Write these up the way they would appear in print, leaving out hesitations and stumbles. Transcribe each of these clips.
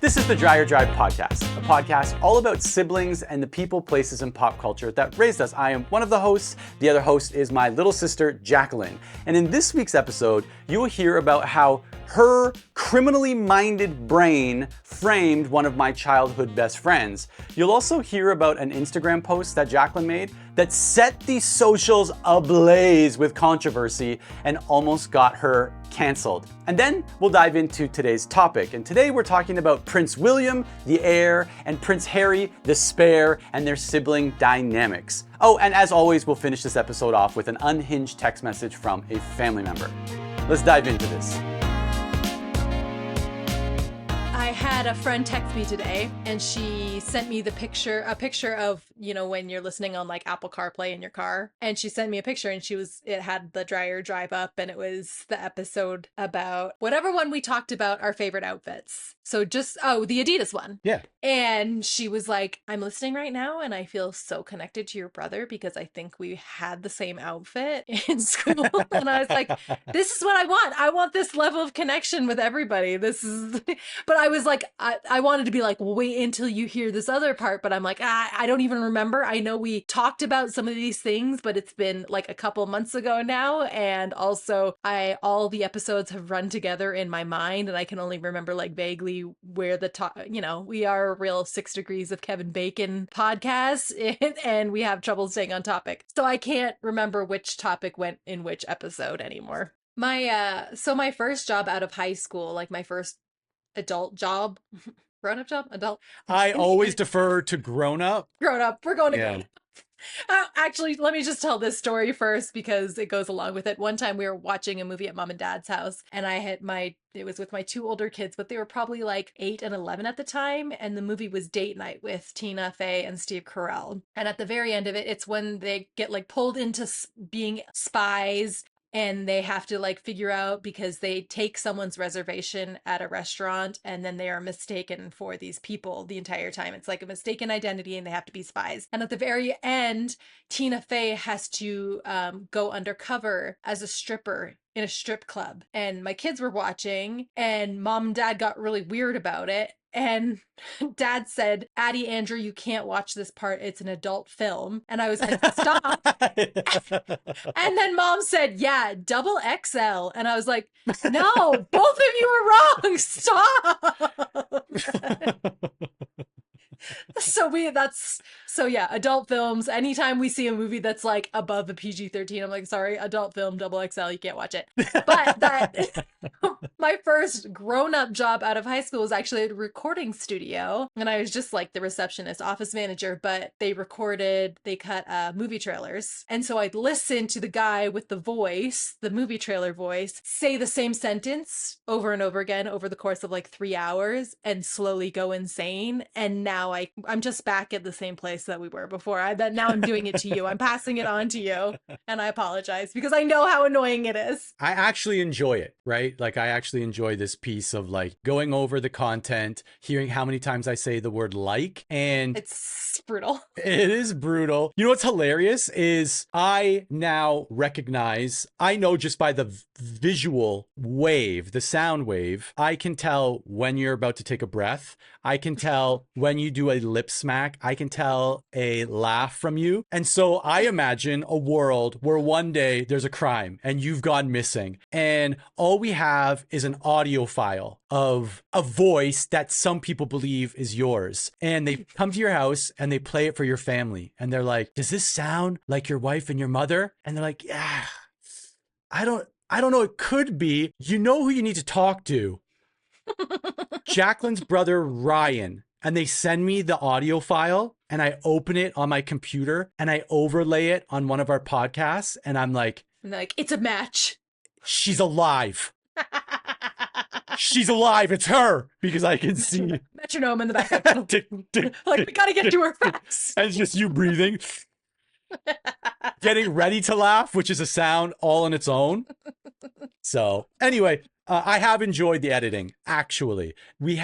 This is the Dreyer podcast, a podcast all about siblings and the people, places, and pop culture that raised us. I am one of the hosts. The other host is my little sister, Jacqueline. And in this week's episode, you will hear about how her criminally minded brain framed one of my childhood best friends. You'll also hear about an Instagram post that Jacqueline made that set the socials ablaze with controversy and almost got her canceled. And then we'll dive into today's topic. And today we're talking about Prince William, the heir, and Prince Harry, the spare, and their sibling dynamics. Oh, and as always, we'll finish this episode off with an unhinged text message from a family member. Let's dive into this. I had a friend text me today and she sent me a picture of, you know, when you're listening on like Apple CarPlay in your car, and she sent me a picture and it had the Dreyer drive up, and it was the episode about whatever one we talked about, our favorite outfits. So the Adidas one. Yeah. And she was like, I'm listening right now and I feel so connected to your brother because I think we had the same outfit in school. And I was like, this is what I want. I want this level of connection with everybody. But I was like, I wanted to be like, well, wait until you hear this other part. But I'm like, I don't even remember. I know we talked about some of these things, but it's been like a couple months ago now. And also all the episodes have run together in my mind and I can only remember like vaguely where we are a real 6 Degrees of Kevin Bacon podcast and we have trouble staying on topic. So I can't remember which topic went in which episode anymore. My first job out of high school, like my first adult job, grown-up job, adult. I always defer to grown-up. Grown-up. We're going to grown-up. Actually, let me just tell this story first because it goes along with it. One time we were watching a movie at mom and dad's house and it was with my 2 older kids, but they were probably like 8 and 11 at the time. And the movie was Date Night with Tina Fey and Steve Carell. And at the very end of it, it's when they get like pulled into being spies. And they have to like figure out because they take someone's reservation at a restaurant and then they are mistaken for these people the entire time. It's like a mistaken identity and they have to be spies. And at the very end, Tina Fey has to go undercover as a stripper in a strip club. And my kids were watching and mom and dad got really weird about it. And dad said, Addie, Andrew, you can't watch this part. It's an adult film. And I was like, stop. And then mom said, yeah, double XL. And I was like, no, both of you are wrong. Stop. Adult films. Anytime we see a movie that's like above the PG-13, I'm like, sorry, adult film, double XL, you can't watch it. But my first grown-up job out of high school was actually at a recording studio. And I was just like the receptionist, office manager, but they cut movie trailers. And so I'd listen to the guy with the movie trailer voice, say the same sentence over and over again over the course of like 3 hours and slowly go insane. And now I'm just back at the same place that we were before. Now I'm doing it to you. I'm passing it on to you. And I apologize because I know how annoying it is. I actually enjoy it, right? Like I actually enjoy this piece of like going over the content, hearing how many times I say the word like, and it's brutal. It is brutal. You know what's hilarious is I now I know just by the visual wave, the sound wave, I can tell when you're about to take a breath. I can tell when you do a lip smack. I can tell a laugh from you. And so I imagine a world where one day there's a crime and you've gone missing and all we have is an audio file of a voice that some people believe is yours. And they come to your house and they play it for your family. And they're like, does this sound like your wife and your mother? And they're like, yeah, I don't know. It could be. You know who you need to talk to? Jacqueline's brother, Ryan. And they send me the audio file and I open it on my computer and I overlay it on one of our podcasts. And I'm like, it's a match. She's alive. She's alive. It's her because I can see metronome in the background. Like we got to get to her fast. And it's just you breathing. Getting ready to laugh, which is a sound all on its own. So anyway, I have enjoyed the editing, actually. We've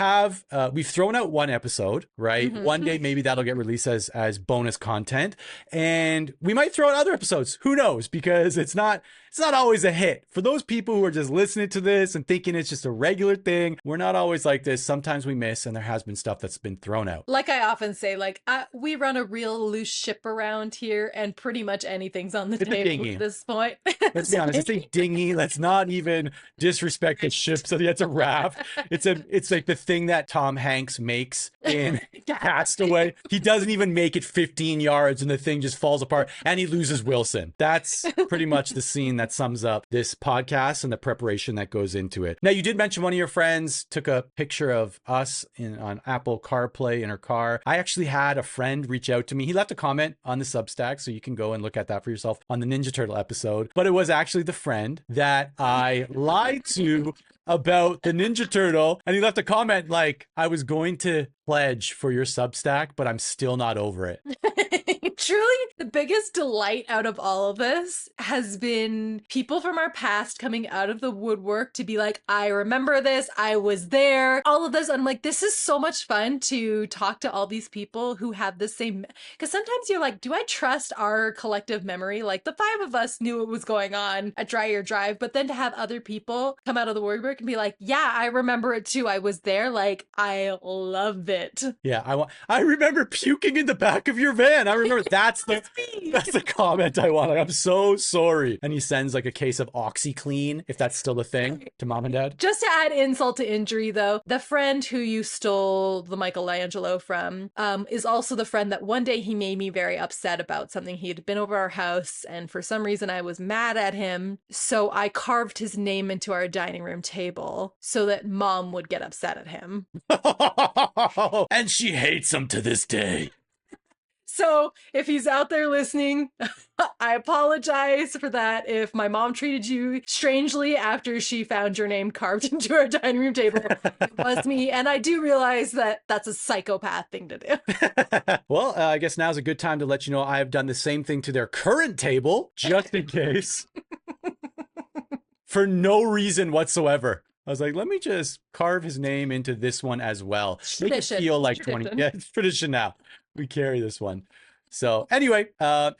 thrown out one episode, right? Mm-hmm. One day, maybe that'll get released as bonus content. And we might throw out other episodes. Who knows? Because it's not it's not always a hit. For those people who are just listening to this and thinking it's just a regular thing, we're not always like this. Sometimes we miss, and there has been stuff that's been thrown out. Like I often say, like, we run a real loose ship around here, and pretty much anything's on the table at this point. Let's be honest, it's a dinghy. Let's not even disrespect the ship. So it's a raft. It's like the thing that Tom Hanks makes in Castaway. He doesn't even make it 15 yards, and the thing just falls apart, and he loses Wilson. That's pretty much the scene that sums up this podcast and the preparation that goes into it. Now, you did mention one of your friends took a picture of us on Apple CarPlay in her car. I actually had a friend reach out to me. He left a comment on the Substack, so you can go and look at that for yourself on the Ninja Turtle episode. But it was actually the friend that I lied to about the Ninja Turtle, and he left a comment like, I was going to pledge for your Substack, but I'm still not over it. Truly, the biggest delight out of all of this has been people from our past coming out of the woodwork to be like, I remember this, I was there, all of this. I'm like, this is so much fun to talk to all these people who have the same, because sometimes you're like, do I trust our collective memory? Like the five of us knew what was going on at Dreyer Drive, but then to have other people come out of the woodwork and be like, yeah, I remember it too, I was there, like, I love it. Yeah, I remember puking in the back of your van. I remember that's the comment I want. Like, I'm so sorry. And he sends like a case of OxyClean, if that's still a thing, to mom and dad. Just to add insult to injury, though, the friend who you stole the Michelangelo from is also the friend that one day he made me very upset about something. He had been over our house, and for some reason I was mad at him. So I carved his name into our dining room table so that mom would get upset at him. And she hates him to this day. So if he's out there listening, I apologize for that. If my mom treated you strangely after she found your name carved into our dining room table, it was me. And I do realize that that's a psychopath thing to do. Well, I guess now's a good time to let you know I have done the same thing to their current table, just in case. For no reason whatsoever. I was like, let me just carve his name into this one as well. Make it feel like 20. Yeah, it's tradition now. We carry this one. So anyway,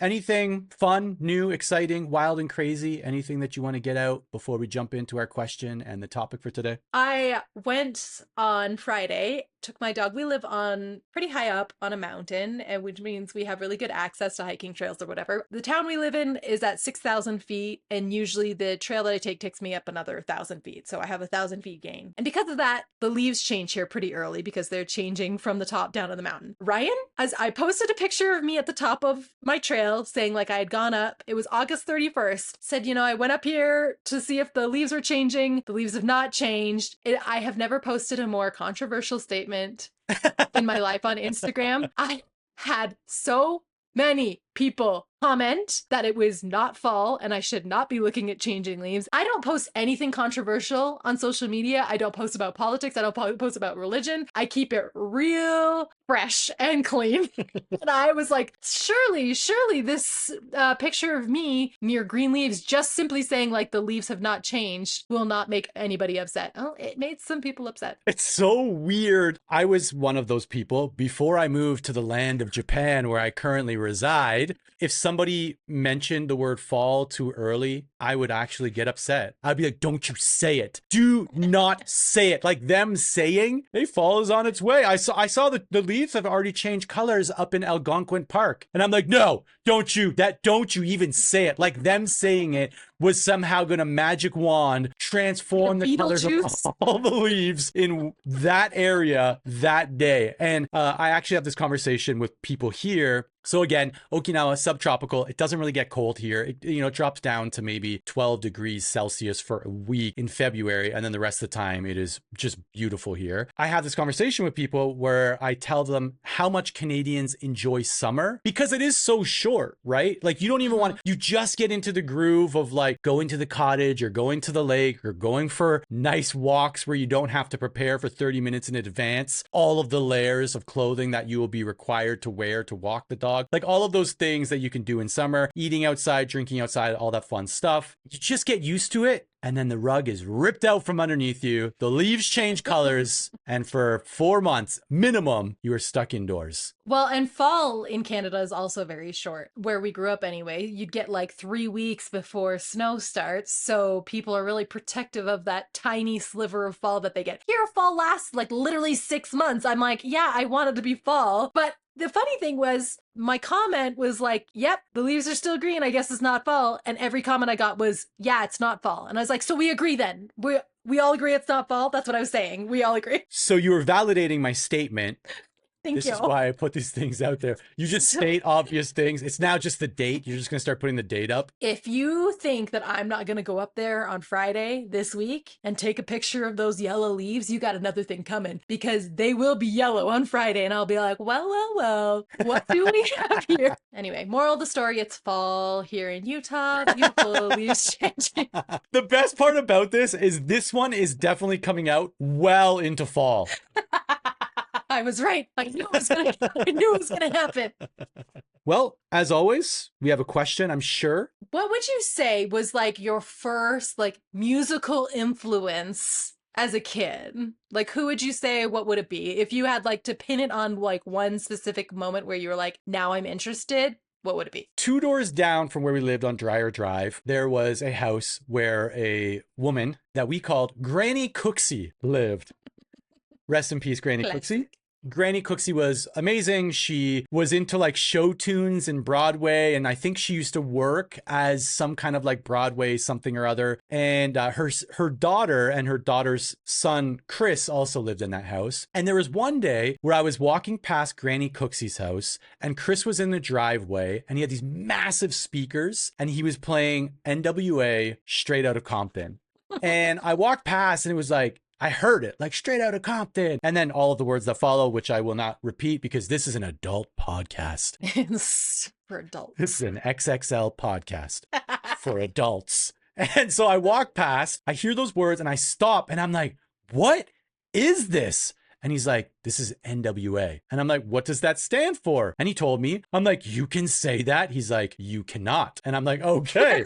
anything fun, new, exciting, wild, and crazy? Anything that you want to get out before we jump into our question and the topic for today? I went on Friday, took my dog. We live on pretty high up on a mountain, and which means we have really good access to hiking trails or whatever. The town we live in is at 6,000 feet, and usually the trail that I take takes me up another 1,000 feet. So I have 1,000 feet gain. And because of that, the leaves change here pretty early because they're changing from the top down to the mountain. Ryan, as I posted a picture of me at the top of my trail saying like I had gone up. It was August 31st. Said, I went up here to see if the leaves were changing. The leaves have not changed. I have never posted a more controversial statement in my life on Instagram. I had so many people comment that it was not fall and I should not be looking at changing leaves. I don't post anything controversial on social media. I don't post about politics. I don't post about religion. I keep it real fresh and clean. And I was like, surely this picture of me near green leaves, just simply saying like the leaves have not changed, will not make anybody upset. Oh, it made some people upset. It's so weird. I was one of those people before I moved to the land of Japan where I currently reside. If somebody mentioned the word fall too early, I would actually get upset. I'd be like, don't you say it. Do not say it. Like them saying, hey, fall is on its way. I saw the leaves have already changed colors up in Algonquin Park. And I'm like, no, don't you even say it. Like them saying it was somehow going to magic wand transform the colors of all the leaves in that area that day. And I actually have this conversation with people here. So again, Okinawa, subtropical. It doesn't really get cold here. It drops down to maybe 12 degrees Celsius for a week in February. And then the rest of the time, it is just beautiful here. I have this conversation with people where I tell them how much Canadians enjoy summer because it is so short, right? Like you don't even want, you just get into the groove of like going to the cottage or going to the lake or going for nice walks where you don't have to prepare for 30 minutes in advance. All of the layers of clothing that you will be required to wear to walk the dog. Like all of those things that you can do in summer, eating outside, drinking outside, all that fun stuff. You just get used to it. and then the rug is ripped out from underneath you. The leaves change colors. And for 4 months minimum, you are stuck indoors. Well, and fall in Canada is also very short. Where we grew up anyway, you'd get like 3 weeks before snow starts. So people are really protective of that tiny sliver of fall that they get. Here, fall lasts like literally 6 months. I'm like, yeah, I want it to be fall. But the funny thing was, my comment was like, yep, the leaves are still green. I guess it's not fall. And every comment I got was, yeah, it's not fall. And I was like, so we agree then. We all agree it's not fall. That's what I was saying. We all agree. So you were validating my statement. Thank This you. is why I put these things out there. You just state obvious things. It's now just the date. You're just going to start putting the date up. If you think that I'm not going to go up there on Friday this week and take a picture of those yellow leaves, you got another thing coming, because they will be yellow on Friday. And I'll be like, well, what do we have here? Anyway, moral of the story, it's fall here in Utah. Beautiful leaves changing. The best part about this one is definitely coming out well into fall. I was right. I knew it was gonna happen. Well, as always, we have a question, I'm sure. What would you say was like your first like musical influence as a kid? Like, who would you say, what would it be? If you had like to pin it on like one specific moment where you were like, now I'm interested, what would it be? 2 doors down from where we lived on Dreyer Drive, there was a house where a woman that we called Granny Cooksey lived. Rest in peace, Granny Cooksey. Granny Cooksey was amazing. She was into like show tunes and Broadway. And I think she used to work as some kind of like Broadway something or other. And her daughter and her daughter's son, Chris, also lived in that house. And there was one day where I was walking past Granny Cooksey's house and Chris was in the driveway and he had these massive speakers and he was playing NWA Straight Outta Compton. And I walked past and it was like, I heard it like Straight Outta Compton. And then all of the words that follow, which I will not repeat because this is an adult podcast. It's for adults. This is an XXL podcast for adults. And so I walk past, I hear those words and I stop and I'm like, what is this? And he's like, this is NWA. And I'm like, what does that stand for? And he told me, I'm like, you can say that. He's like, you cannot. And I'm like, okay,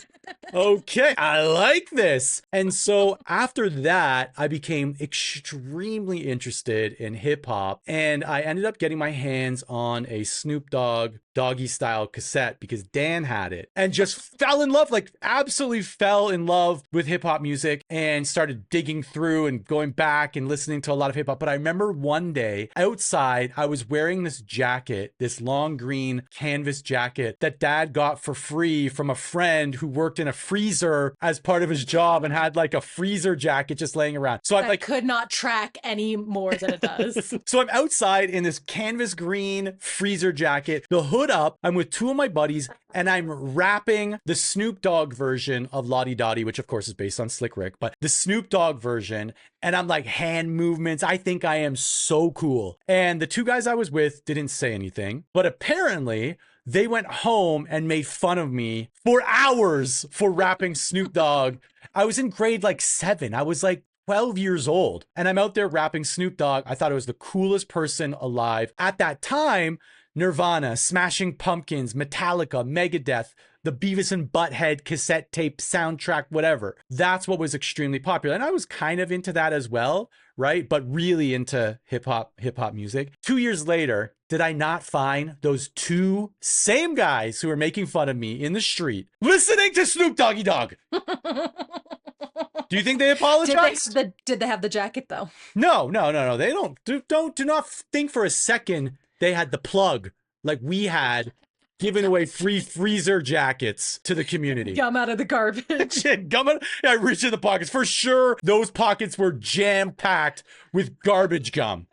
okay, I like this. And so after that, I became extremely interested in hip hop. And I ended up getting my hands on a Snoop Dogg Doggy Style cassette because Dan had it and just fell in love, like absolutely fell in love with hip hop music and started digging through and going back and listening to a lot of hip hop. But I remember one day outside, I was wearing this jacket, this long green canvas jacket that Dad got for free from a friend who worked in a freezer as part of his job and had like a freezer jacket just laying around. So I could not track any more than it does. So I'm outside in this canvas green freezer jacket, the hood up. I'm with 2 of my buddies and I'm rapping the Snoop Dogg version of Lottie Dottie, which of course is based on Slick Rick, but the Snoop Dogg version. And I'm like hand movements. I think I am so cool. And the 2 guys I was with didn't say anything, but apparently they went home and made fun of me for hours for rapping Snoop Dogg. I was in grade like 7. I was like 12 years old and I'm out there rapping Snoop Dogg. I thought I was the coolest person alive. At that time, Nirvana, Smashing Pumpkins, Metallica, Megadeth, the Beavis and Butthead cassette tape soundtrack, whatever. That's what was extremely popular. And I was kind of into that as well, right? But really into hip hop music. 2 years later, did I not find those 2 same guys who were making fun of me in the street listening to Snoop Doggy Dogg? Do you think they apologized? Did they have the jacket though? No. They do not think for a second they had the plug like we had, giving away free freezer jackets to the community. Gum out of the garbage. I reached in the pockets. For sure, those pockets were jam-packed with garbage gum.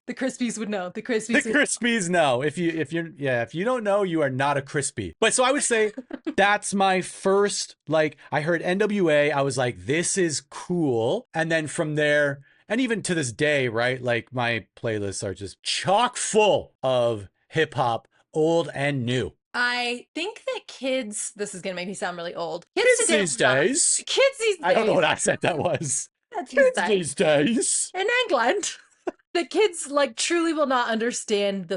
The Crispies would know. The Crispies know. If you don't know, you are not a Crispy. But so I would say that's my first, like, I heard NWA. I was like, this is cool. And then from there, and even to this day, right? Like my playlists are just chock full of hip hop, old and new. I think that kids, this is going to make me sound really old. Kids these days. I don't know what accent that was. Kids these days. In England, the kids like truly will not understand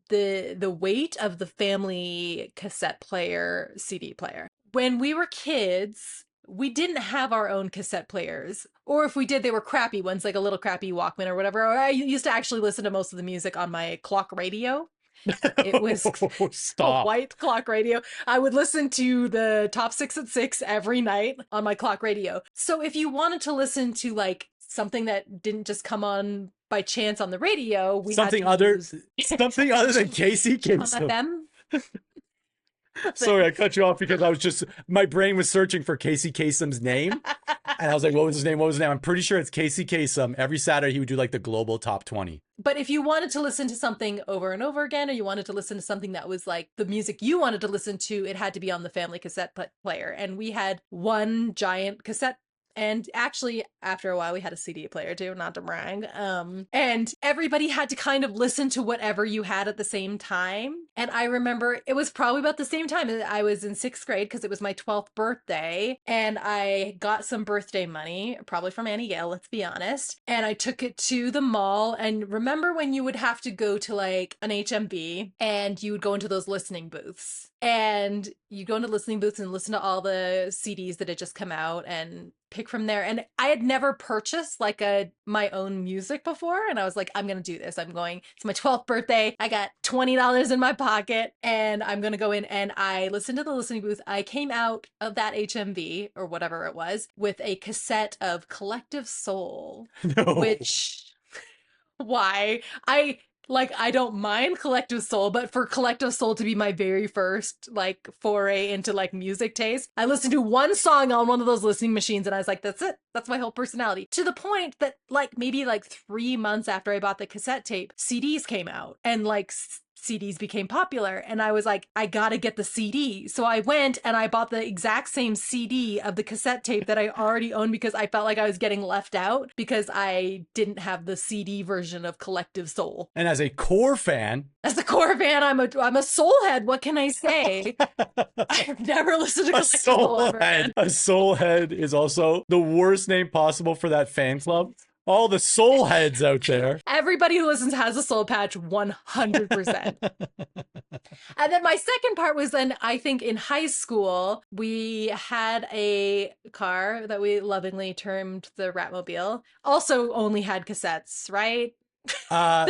the weight of the family cassette player, CD player. when we were kids, we didn't have our own cassette players. Or if we did, they were crappy ones, like a little crappy Walkman or whatever. Or I used to actually listen to most of the music on my clock radio. It was a Stop. white clock radio. I would listen to the top 6 at 6 every night on my clock radio. So if you wanted to listen to like something that didn't just come on by chance on the radio, we Something had to other use something other than Casey on Kasem. FM. Sorry, I cut you off because I was just, my brain was searching for Casey Kasem's name. And I was like, what was his name? What was his name? I'm pretty sure it's Casey Kasem. Every Saturday he would do like the global top 20. But if you wanted to listen to something over and over again, or you wanted to listen to something that was like the music you wanted to listen to, it had to be on the family cassette player. And we had one giant cassette. And actually, after a while, we had a CD player too, not to brag. And everybody had to kind of listen to whatever you had at the same time. And I remember it was probably about the same time. I was in 6th grade because it was my 12th birthday. And I got some birthday money, probably from Annie Gale, let's be honest. And I took it to the mall. And remember when you would have to go to like an HMV and you would go into those listening booths? And you go into listening booths and listen to all the CDs that had just come out and pick from there. And I had never purchased like my own music before. And I was like, I'm going to do this. It's my 12th birthday. I got $20 in my pocket and I'm going to go in, and I listened to the listening booth. I came out of that HMV or whatever it was with a cassette of Collective Soul, No. which why I don't mind Collective Soul, but for Collective Soul to be my very first like foray into like music taste, I listened to one song on one of those listening machines and I was like, that's it. That's my whole personality. To the point that like maybe like 3 months after I bought the cassette tape, CDs came out and like CDs became popular, and I was like, I gotta get the CD. So I went and I bought the exact same CD of the cassette tape that I already owned because I felt like I was getting left out because I didn't have the CD version of Collective Soul. And as a core fan, I'm a soul head. What can I say? I've never listened to Collective Soul ever again. A soul head is also the worst name possible for that fan club. All the soul heads out there. Everybody who listens has a soul patch, 100%. And then my second part was then, I think in high school, we had a car that we lovingly termed the Ratmobile. Also only had cassettes, right?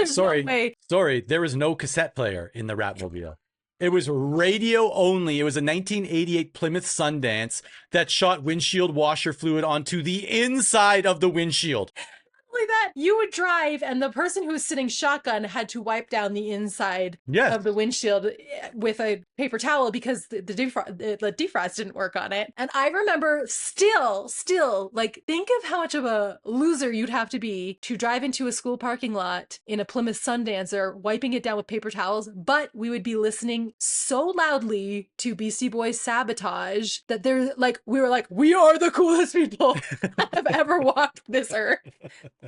Sorry. No way. Sorry, there was no cassette player in the Ratmobile. It was radio only. It was a 1988 Plymouth Sundance that shot windshield washer fluid onto the inside of the windshield. Like that, you would drive and the person who was sitting shotgun had to wipe down the inside of the windshield with a paper towel because the defrost didn't work on it. And I remember still like, think of how much of a loser you'd have to be to drive into a school parking lot in a Plymouth Sundancer wiping it down with paper towels, but we would be listening so loudly to Beastie Boys Sabotage that we were like, we are the coolest people that have ever walked this earth.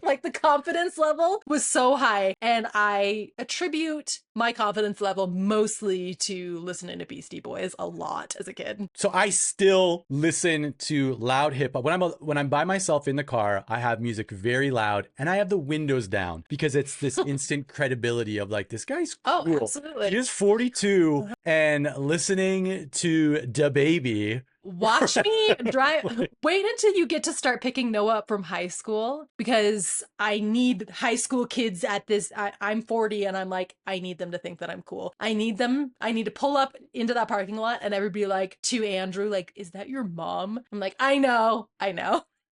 Like the confidence level was so high, and I attribute my confidence level mostly to listening to Beastie Boys a lot as a kid. So I still listen to loud hip hop. When I'm by myself in the car, I have music very loud and I have the windows down because it's this instant credibility of like, this guy's cool. Oh, absolutely. He is 42 and listening to DaBaby. Watch me drive. Wait until you get to start picking Noah up from high school, because I need high school kids at this. I'm 40 and I'm like, I need them to think that I'm cool. I need to pull up into that parking lot and everybody like to Andrew, like, is that your mom? I'm like, I know.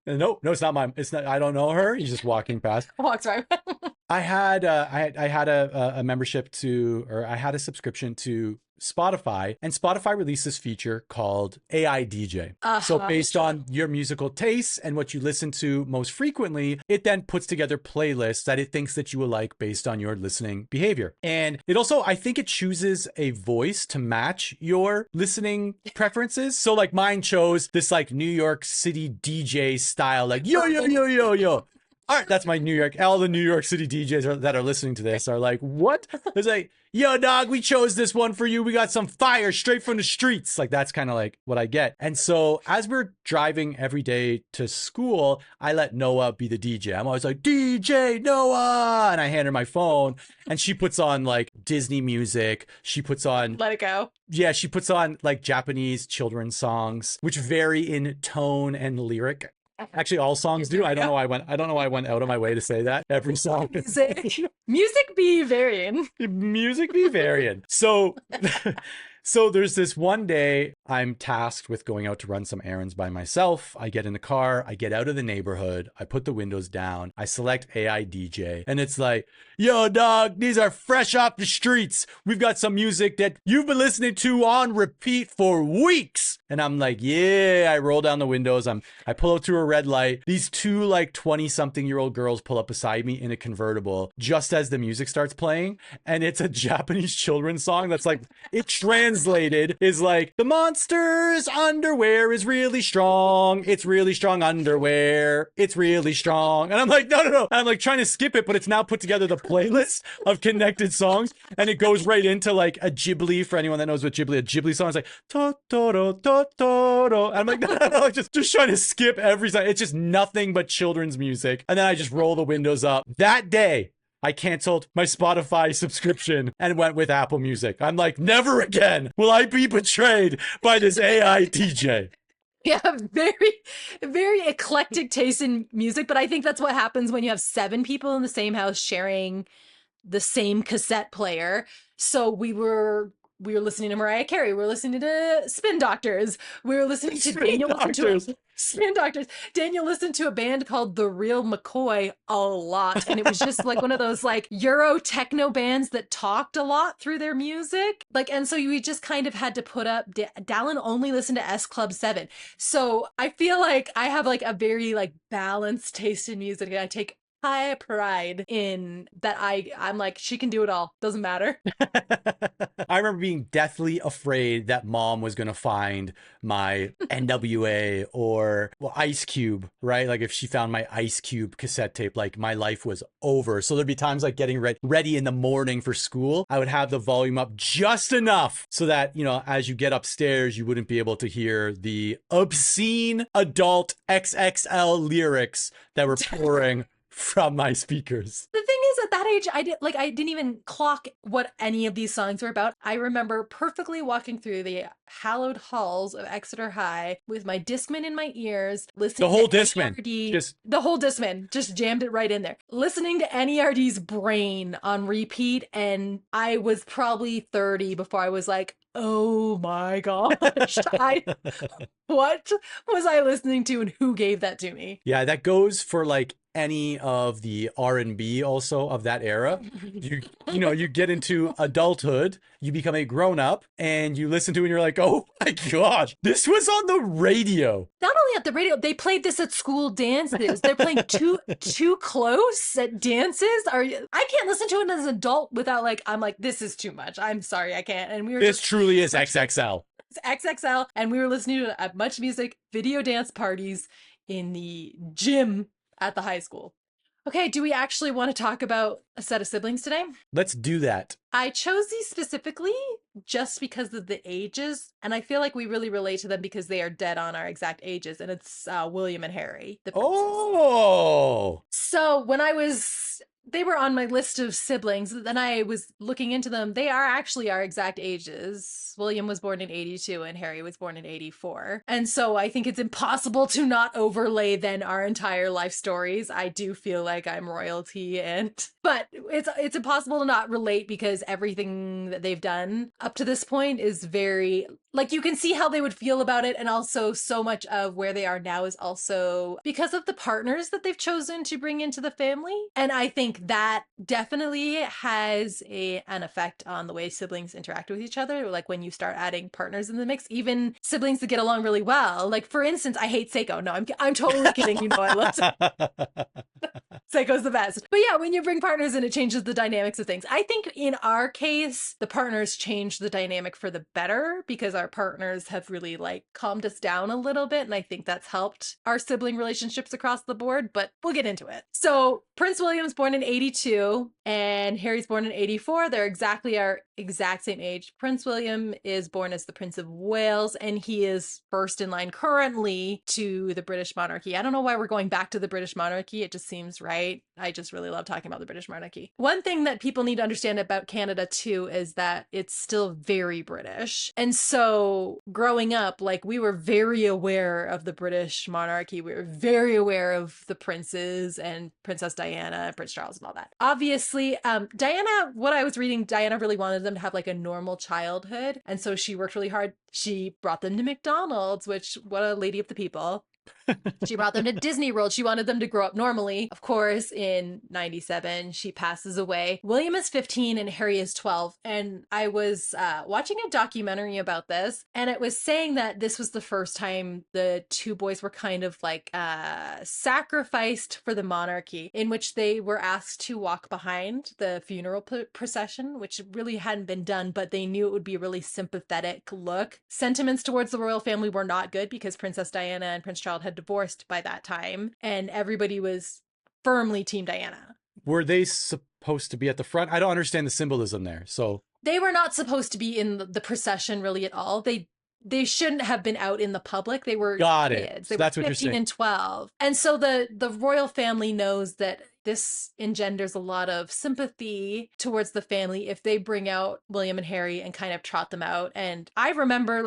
No, it's not mine. It's not. I don't know her. He's just walking past. Walks right. I had a membership to, or I had a subscription to Spotify, and Spotify released this feature called AI DJ. So based on your musical tastes and what you listen to most frequently, it then puts together playlists that it thinks that you will like based on your listening behavior. And it also, I think it chooses a voice to match your listening preferences. So like mine chose this like New York City DJ style, like yo, yo, yo, yo, yo. All right, that's my New York. All the New York City DJs that are listening to this are like, what? It's like, yo, dog, we chose this one for you. We got some fire straight from the streets. Like, that's kind of like what I get. And so as we're driving every day to school, I let Noah be the DJ. I'm always like, DJ Noah. And I hand her my phone and she puts on like Disney music. She puts on, Let it go. yeah, she puts on like Japanese children's songs, which vary in tone and lyric. Actually, all songs do. There we go. I don't know why I went out of my way to say that. Every song. Music be varying. Music be varying. So so there's this one day I'm tasked with going out to run some errands by myself. I get in the car, I get out of the neighborhood, I put the windows down, I select AI DJ, and it's like, yo, dog, these are fresh off the streets. We've got some music that you've been listening to on repeat for weeks. And I'm like, yeah, I roll down the windows. I pull up to a red light. These two like 20-something-year-old girls pull up beside me in a convertible just as the music starts playing. And it's a Japanese children's song that's like, it translated is like, the monster's underwear is really strong. It's really strong underwear. It's really strong. And I'm like, no. And I'm like trying to skip it, but it's now put together the playlist of connected songs. And it goes right into like a Ghibli, for anyone that knows what Ghibli, a Ghibli song is like, Totoro, Totoro. And I'm like, no, just trying to skip every song. It's just nothing but children's music. And then I just roll the windows up. That day, I canceled my Spotify subscription and went with Apple Music. I'm like, never again will I be betrayed by this AI DJ. Yeah, very, very eclectic taste in music. But I think that's what happens when you have 7 people in the same house sharing the same cassette player. So we were listening to Mariah Carey. We were listening to Spin Doctors. We were listening to Spin Doctors. Daniel listened to a band called The Real McCoy a lot. And it was just like one of those like Euro techno bands that talked a lot through their music. Like, and so we just kind of had to put up, Dallin only listened to S Club 7. So I feel like I have like a very like balanced taste in music. And I take high pride in that. I'm like, she can do it all. Doesn't matter. I remember being deathly afraid that mom was going to find my NWA or Ice Cube, right? Like if she found my Ice Cube cassette tape, like my life was over. So there'd be times like getting ready in the morning for school. I would have the volume up just enough so that, you know, as you get upstairs, you wouldn't be able to hear the obscene adult XXL lyrics that were pouring from my speakers. The thing is, at that age, I didn't even clock what any of these songs were about. I remember perfectly walking through the hallowed halls of Exeter High with my Discman in my ears, listening the whole to Discman, the whole Discman, just jammed it right in there, listening to NERD's Brain on repeat, and I was probably 30 before I was like, oh my gosh, what was I listening to and who gave that to me? Yeah, that goes for like any of the R&B also of that era. You know, you get into adulthood, you become a grown-up, and you listen to it and you're like, oh my gosh, this was on the radio. Not only at the radio, they played this at school dances. They're playing too close at dances. I can't listen to it as an adult without like, I'm like, this is too much. I'm sorry, I can't. And this truly is XXL. It's XXL, and we were listening to it at Much Music video dance parties in the gym at the high school. Okay, do we actually want to talk about a set of siblings today? Let's do that. I chose these specifically just because of the ages, and I feel like we really relate to them because they are dead on our exact ages, and it's William and Harry, the princes. Oh! So when they were on my list of siblings, then I was looking into them. They are actually our exact ages. William was born in 82 and Harry was born in 84. And so I think it's impossible to not overlay then our entire life stories. I do feel like I'm royalty, but it's impossible to not relate because everything that they've done up to this point is very, like, you can see how they would feel about it, and also so much of where they are now is also because of the partners that they've chosen to bring into the family. And I think that definitely has an effect on the way siblings interact with each other. Like when you start adding partners in the mix, even siblings that get along really well. Like for instance, I hate Seiko. No, I'm totally kidding. You know, I love Seiko. Seiko's the best. But yeah, when you bring partners in, it changes the dynamics of things. I think in our case, the partners change the dynamic for the better because our partners have really like calmed us down a little bit. And I think that's helped our sibling relationships across the board, but we'll get into it. So Prince William's born in 82 and Harry's born in 84. They're exactly our exact same age. Prince William is born as the Prince of Wales, and he is first in line currently to the British monarchy. I don't know why we're going back to the British monarchy. It just seems right. right? I just really love talking about the British monarchy. One thing that people need to understand about Canada too is that it's still very British. And so growing up, like we were very aware of the British monarchy. We were very aware of the princes and Princess Diana and Prince Charles and all that. Obviously, Diana, what I was reading, Diana really wanted them to have like a normal childhood. And so she worked really hard. She brought them to McDonald's, which, what a lady of the people. She brought them to Disney World. She wanted them to grow up normally. Of course, in 97, she passes away. William is 15 and Harry is 12. And I was watching a documentary about this, and it was saying that this was the first time the two boys were kind of like sacrificed for the monarchy, in which they were asked to walk behind the funeral procession, which really hadn't been done, but they knew it would be a really sympathetic look. Sentiments towards the royal family were not good because Princess Diana and Prince Charles had divorced by that time, and everybody was firmly Team Diana. Were they supposed to be at the front? I don't understand the symbolism there. So they were not supposed to be in the procession really at all. They shouldn't have been out in the public. They were kids. So they that's were what you're 15 saying. and 12. And so the royal family knows that this engenders a lot of sympathy towards the family if they bring out William and Harry and kind of trot them out. And I remember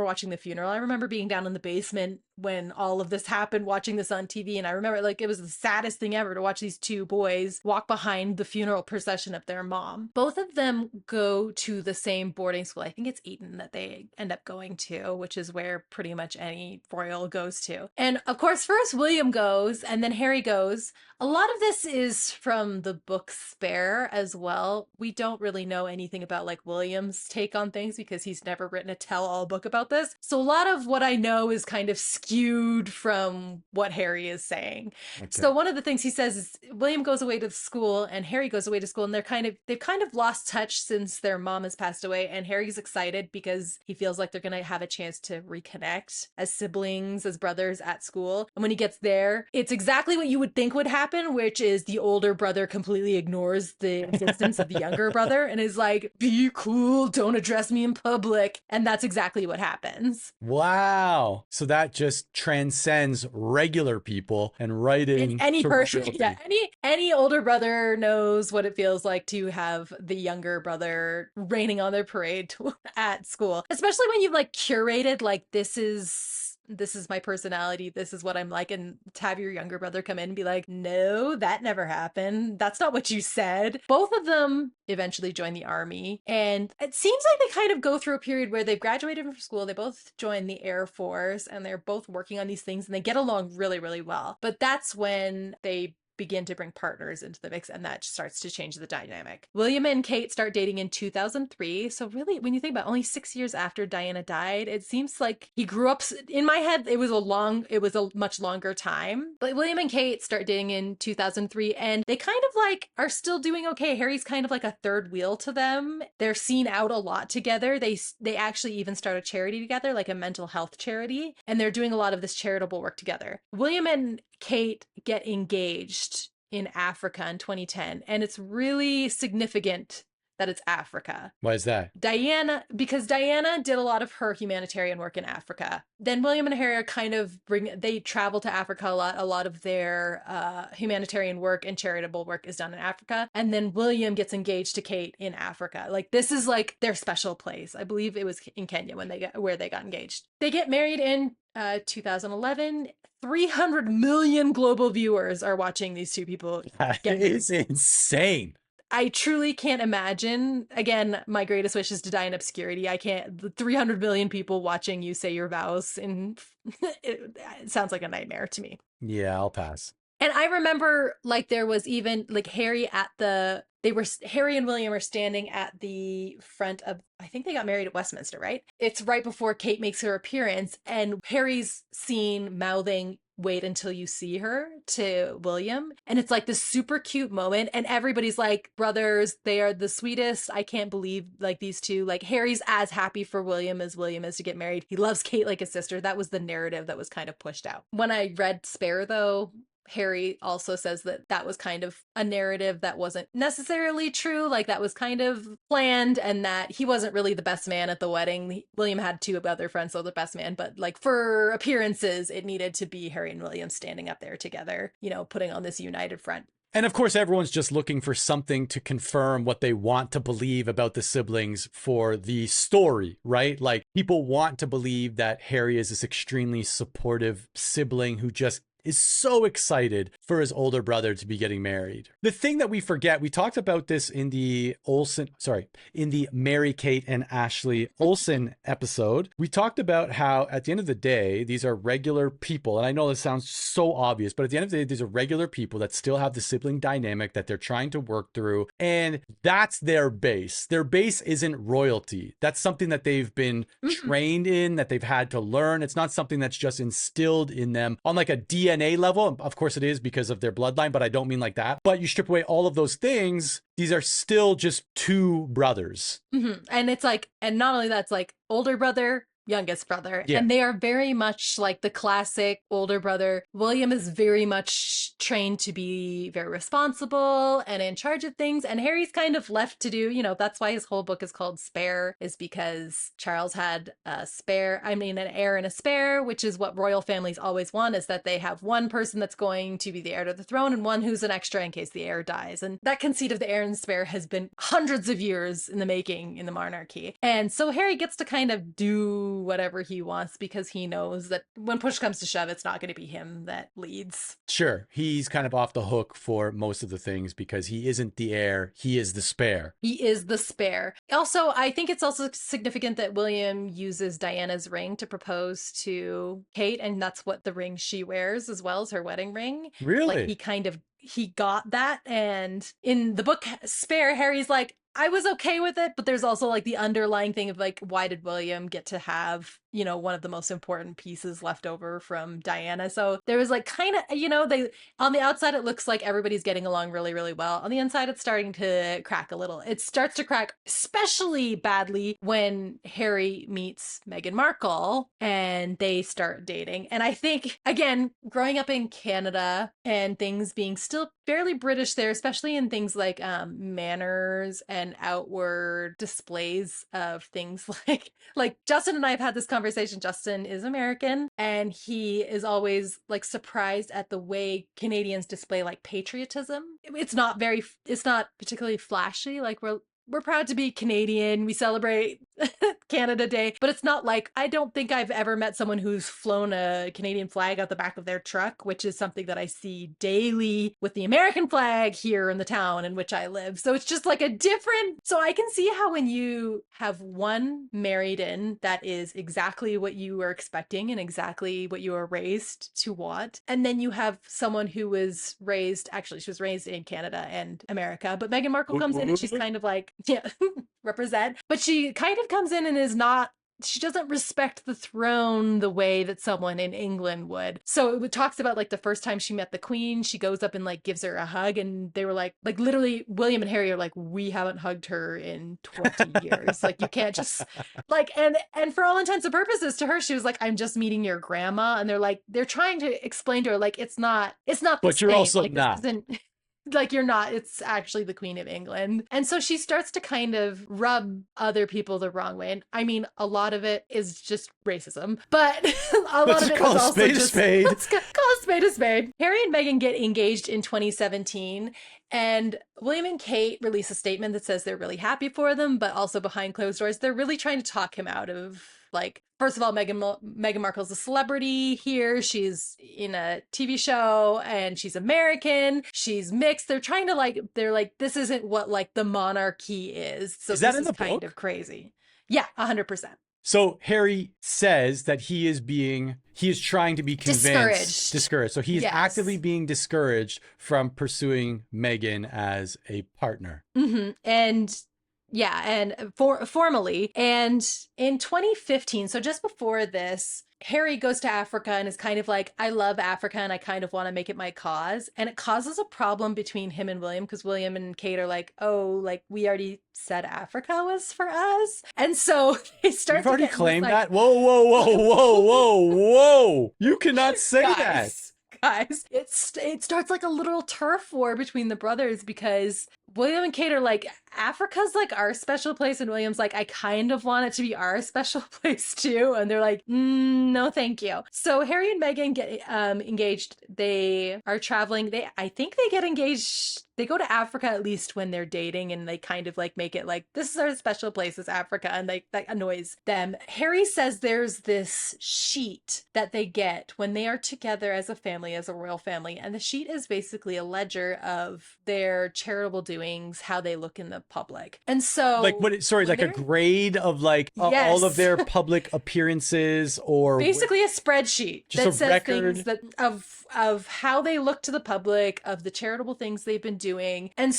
watching the funeral. I remember being down in the basement when all of this happened, watching this on TV. And I remember like it was the saddest thing ever to watch these two boys walk behind the funeral procession of their mom. Both of them go to the same boarding school. I think it's Eton that they end up going to, which is where pretty much any royal goes to. And of course, first William goes and then Harry goes. A lot of this is from the book Spare as well. We don't really know anything about like William's take on things because he's never written a tell-all book about this. So a lot of what I know is kind of skewed from what Harry is saying. Okay. So one of the things he says is William goes away to school and Harry goes away to school, and they've kind of lost touch since their mom has passed away, and Harry's excited because he feels like they're going to have a chance to reconnect as siblings, as brothers at school. And when he gets there, it's exactly what you would think would happen, which is the older brother completely ignores the existence of the younger brother and is like, be cool, don't address me in public. And that's exactly what happens. Wow. So that just transcends regular people and right in any person. Yeah, any older brother knows what it feels like to have the younger brother raining on their parade at school, especially when you've like curated like this is my personality, this is what I'm like, and to have your younger brother come in and be like, no, that never happened, that's not what you said. Both of them eventually join the army, and it seems like they kind of go through a period where they've graduated from school, they both join the Air Force, and they're both working on these things, and they get along really, really well. But that's when they begin to bring partners into the mix, and that starts to change the dynamic. William and Kate start dating in 2003, so really when you think about only 6 years after Diana died, it seems like he grew up. In my head it was a much longer time, but William and Kate start dating in 2003, and they kind of like are still doing okay. Harry's kind of like a third wheel to them. They're seen out a lot together. They actually even start a charity together, like a mental health charity, and they're doing a lot of this charitable work together. William and Kate get engaged in Africa in 2010, and it's really significant that it's Africa. Why is that? Because Diana did a lot of her humanitarian work in Africa. Then William and Harry are they travel to Africa a lot. A lot of their humanitarian work and charitable work is done in Africa. And then William gets engaged to Kate in Africa. Like this is like their special place. I believe it was in Kenya where they got engaged. They get married in 2011. 300 million global viewers are watching these two people. That is insane. I truly can't imagine. Again, my greatest wish is to die in obscurity. I can't. The 300 million people watching you say your vows, and it sounds like a nightmare to me. Yeah, I'll pass. And I remember like there was even like Harry and William are standing at the front of, I think they got married at Westminster, right? It's right before Kate makes her appearance, and Harry's seen mouthing, "Wait until you see her," to William. And it's like this super cute moment. And everybody's like, brothers, they are the sweetest. I can't believe like these two, like Harry's as happy for William is to get married. He loves Kate like a sister. That was the narrative that was kind of pushed out. When I read Spare though, Harry also says that that was kind of a narrative that wasn't necessarily true, like that was kind of planned, and that he wasn't really the best man at the wedding. William had two other friends, so the best man, but like for appearances, it needed to be Harry and William standing up there together, you know, putting on this united front. And of course, everyone's just looking for something to confirm what they want to believe about the siblings for the story, right? Like, people want to believe that Harry is this extremely supportive sibling who just is so excited for his older brother to be getting married. The thing that we forget, we talked about this in the in the Mary Kate and Ashley Olsen episode. We talked about how at the end of the day, these are regular people. And I know this sounds so obvious, but at the end of the day, these are regular people that still have the sibling dynamic that they're trying to work through. And that's their base. Their base isn't royalty. That's something that they've been trained in, that they've had to learn. It's not something that's just instilled in them on like a DNA level. Of course it is because of their bloodline, but I don't mean like that. But you strip away all of those things, these are still just two brothers. And it's like, and not only that's like older brother, youngest brother. Yeah. And they are very much like the classic older brother. William is very much trained to be very responsible and in charge of things. And Harry's kind of left to do, you know, that's why his whole book is called Spare, is because Charles had an heir and a spare, which is what royal families always want, is that they have one person that's going to be the heir to the throne and one who's an extra in case the heir dies. And that conceit of the heir and spare has been hundreds of years in the making in the monarchy. And so Harry gets to kind of do whatever he wants because he knows that when push comes to shove, it's not going to be him that leads. Sure, he's kind of off the hook for most of the things because he isn't the heir, he is the spare. He is the spare. Also, I think it's also significant that William uses Diana's ring to propose to Kate, and that's what the ring she wears as well as her wedding ring. Really? Like he got that, and in the book Spare, Harry's like, I was okay with it, but there's also like the underlying thing of like, why did William get to have, you know, one of the most important pieces left over from Diana? So there was like kind of, you know, they, on the outside, it looks like everybody's getting along really, really well. On the inside, it's starting to crack a little. It starts to crack especially badly when Harry meets Meghan Markle and they start dating. And I think, again, growing up in Canada and things being still fairly British there, especially in things like manners and outward displays of things like Justin and I have had this conversation. Justin is American and he is always like surprised at the way Canadians display like patriotism. It's not particularly flashy. Like we're proud to be Canadian. We celebrate Canada Day, but it's not like, I don't think I've ever met someone who's flown a Canadian flag out the back of their truck, which is something that I see daily with the American flag here in the town in which I live. So it's just like a different, so I can see how when you have one married in that is exactly what you were expecting and exactly what you were raised to want. And then you have someone who was raised, actually she was raised in Canada and America, but Meghan Markle comes in and she's kind of like, yeah, represent. But she kind of comes in and is not, she doesn't respect the throne the way that someone in England would. So it talks about like the first time she met the Queen, she goes up and like gives her a hug, and they were like literally William and Harry are like, we haven't hugged her in 20 years. Like you can't just like, and for all intents and purposes to her, she was like, I'm just meeting your grandma. And they're trying to explain to her like it's not but you're also like, not. Like you're not, it's actually the Queen of England. And so she starts to kind of rub other people the wrong way. And I mean, a lot of it is just racism, but a lot of it is also just let's call a spade a spade. Harry and Meghan get engaged in 2017, and William and Kate release a statement that says they're really happy for them, but also behind closed doors, they're really trying to talk him out of, like, first of all, Meghan Markle's a celebrity here. She's in a TV show and she's American. She's mixed. They're trying to they're like, this isn't what like the monarchy is. So is that this in the is kind book? of crazy. Yeah, 100%. So Harry says that he is trying to be convinced, discouraged. So he is actively being discouraged from pursuing Meghan as a partner. And yeah, and formally. And in 2015, so just before this, Harry goes to Africa and is kind of like, I love Africa and I kind of want to make it my cause. And it causes a problem between him and William because William and Kate are like, oh, like we already said Africa was for us. And so they start You've already claimed that? Whoa. You cannot say that. guys. It starts like a literal turf war between the brothers because William and Kate are like, Africa's like our special place, and William's like, I kind of want it to be our special place too. And they're like, no, thank you. So Harry and Meghan get engaged. They are traveling. I think they get engaged. They go to Africa at least when they're dating, and they kind of like make it like, this is our special place, is Africa, and like that annoys them. Harry says there's this sheet that they get when they are together as a family, as a royal family, and the sheet is basically a ledger of their charitable doings, how they look in the public. And so like like a grade of like all of their public appearances, or basically a spreadsheet just that a says record things that of how they look to the public, of the charitable things they've been doing. And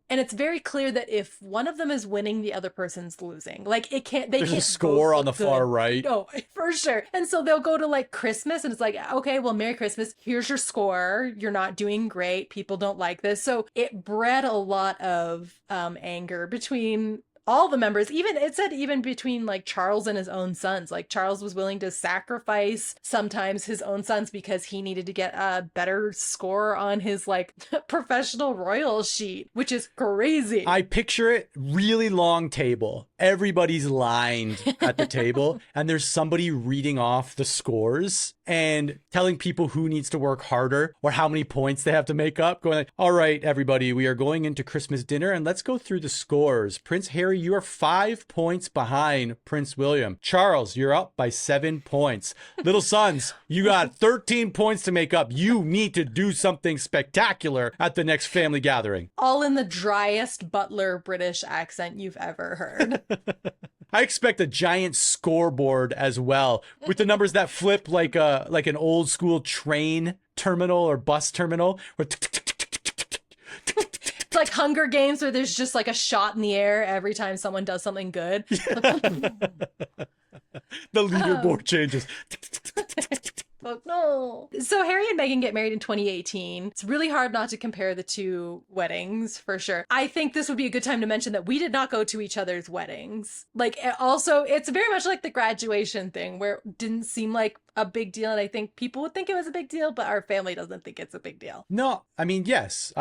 it's very clear that if one of them is winning, the other person's losing. Like they can't a score on the far right. No, for sure. And so they'll go to like Christmas, and it's like, okay, well, Merry Christmas, here's your score, you're not doing great, people don't like this. So it bred a lot of anger between all the members. Even between like Charles and his own sons. Like Charles was willing to sacrifice sometimes his own sons because he needed to get a better score on his like professional royal sheet, which is crazy. I picture it, really long table. Everybody's lined at the table, and there's somebody reading off the scores and telling people who needs to work harder or how many points they have to make up, going like, all right, everybody, we are going into Christmas dinner, and let's go through the scores. Prince Harry, you are 5 points behind Prince William. Charles, you're up by 7 points. Little sons, you got 13 points to make up. You need to do something spectacular at the next family gathering. All in the driest butler British accent you've ever heard. I expect a giant scoreboard as well, with the numbers that flip like an old school train terminal or bus terminal. It's like Hunger Games, where there's just like a shot in the air every time someone does something good. The leaderboard changes. Oh, no. So Harry and Meghan get married in 2018. It's really hard not to compare the two weddings, for sure. I think this would be a good time to mention that we did not go to each other's weddings. Like, also, it's very much like the graduation thing, where it didn't seem like a big deal, and I think people would think it was a big deal, but our family doesn't think it's a big deal. No, I mean, yes,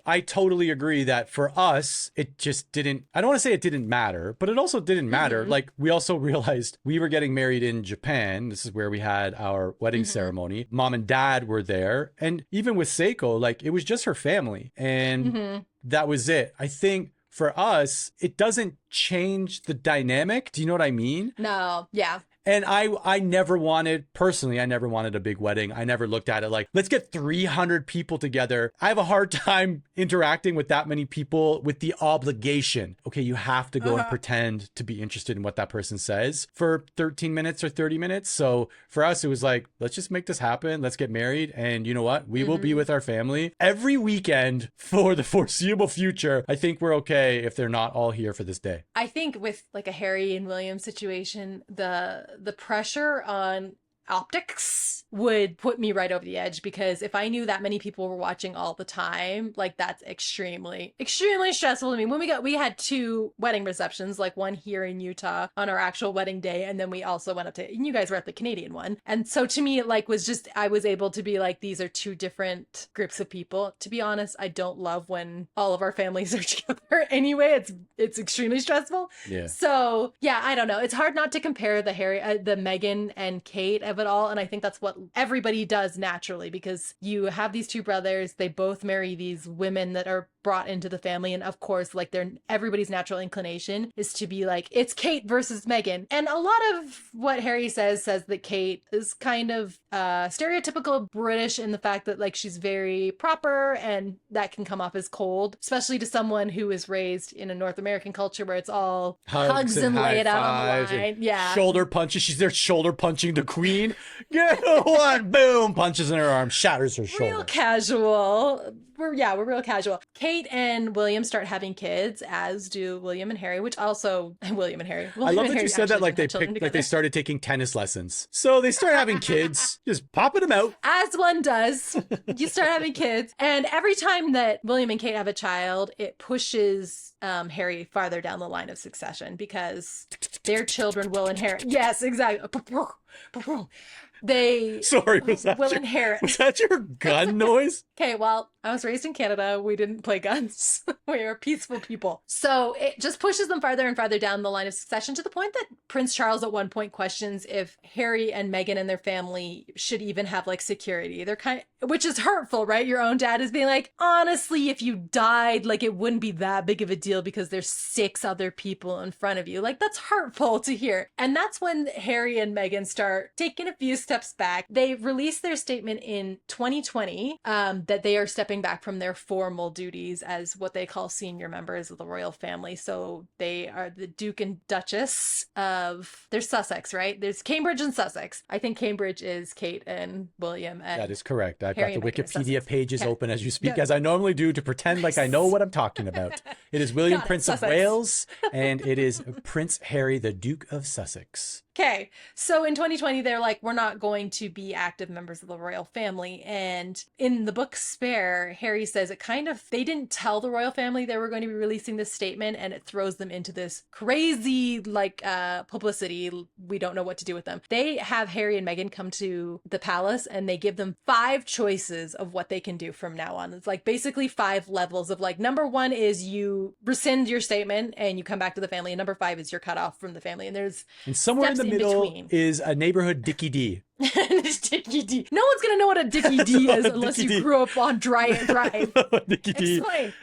I totally agree that for us, it just didn't, I don't want to say it didn't matter, but it also didn't matter. Like, we also realized we were getting married in Japan. This is where we had our wedding ceremony. Mom and dad were there. And even with Seiko, like, it was just her family. And that was it. I think for us, it doesn't change the dynamic. Do you know what I mean? No. Yeah. And I never wanted a big wedding. I never looked at it like, let's get 300 people together. I have a hard time interacting with that many people with the obligation. Okay, you have to go and pretend to be interested in what that person says for 13 minutes or 30 minutes. So for us, it was like, let's just make this happen. Let's get married. And you know what? We will be with our family every weekend for the foreseeable future. I think we're okay if they're not all here for this day. I think with like a Harry and William situation, the pressure on optics would put me right over the edge, because if I knew that many people were watching all the time, like, that's extremely stressful to me. When we had 2 wedding receptions, like one here in Utah on our actual wedding day, and then we also went up to, and you guys were at the Canadian one. And so to me, it like was just, I was able to be like, these are 2 different groups of people. To be honest, I don't love when all of our families are together anyway. It's extremely stressful. Yeah. So yeah, I don't know. It's hard not to compare the Meghan and Kate of it all, and I think that's what everybody does naturally, because you have these 2 brothers, they both marry these women that are brought into the family, and of course, like, everybody's natural inclination is to be like, it's Kate versus Meghan. And a lot of what Harry says that Kate is kind of stereotypical British in the fact that, like, she's very proper, and that can come off as cold, especially to someone who is raised in a North American culture where it's all hugs and lay it out on the line. Yeah. Shoulder punches. She's there shoulder punching the queen. Get one, boom, punches in her arm, shatters her shoulder. Real casual. We're real casual. Kate and William start having kids, as do William and Harry, which also William and Harry. I love that you said that like they started taking tennis lessons. So they start having kids, just popping them out. As one does. You start having kids. And every time that William and Kate have a child, it pushes Harry farther down the line of succession, because their children will inherit. Yes, exactly. they Sorry, will inherit. was that your gun noise? Okay, well, I was raised in Canada. We didn't play guns. We are peaceful people. So it just pushes them farther and farther down the line of succession to the point that Prince Charles at one point questions if Harry and Meghan and their family should even have like security. They're which is hurtful, right? Your own dad is being like, honestly, if you died, like it wouldn't be that big of a deal because there's 6 other people in front of you. Like that's hurtful to hear. And that's when Harry and Meghan start taking a few steps back. They released their statement in 2020 that they are stepping back from their formal duties as what they call senior members of the royal family. So they are the Duke and Duchess of, there's Sussex, right? There's Cambridge and Sussex. I think Cambridge is Kate and William. And that is correct. I've Harry got the Wikipedia pages okay. open as you speak, as I normally do, to pretend like I know what I'm talking about. It is William, Prince of Wales, and it is Prince Harry, the Duke of Sussex. Okay, so in 2020, they're like, we're not going to be active members of the royal family. And in the book Spare, Harry says it kind of, they didn't tell the royal family they were going to be releasing this statement, and it throws them into this crazy, like, publicity. We don't know what to do with them. They have Harry and Meghan come to the palace, and they give them 5 choices of what they can do from now on. It's like basically 5 levels of like, number 1 is you rescind your statement and you come back to the family. And number 5 is you're cut off from the family. And somewhere in the middle is a neighborhood Dickie D. Dickie D. No one's gonna know what a Dickie D is unless you grew up on Dreyer Drive. Dickie D.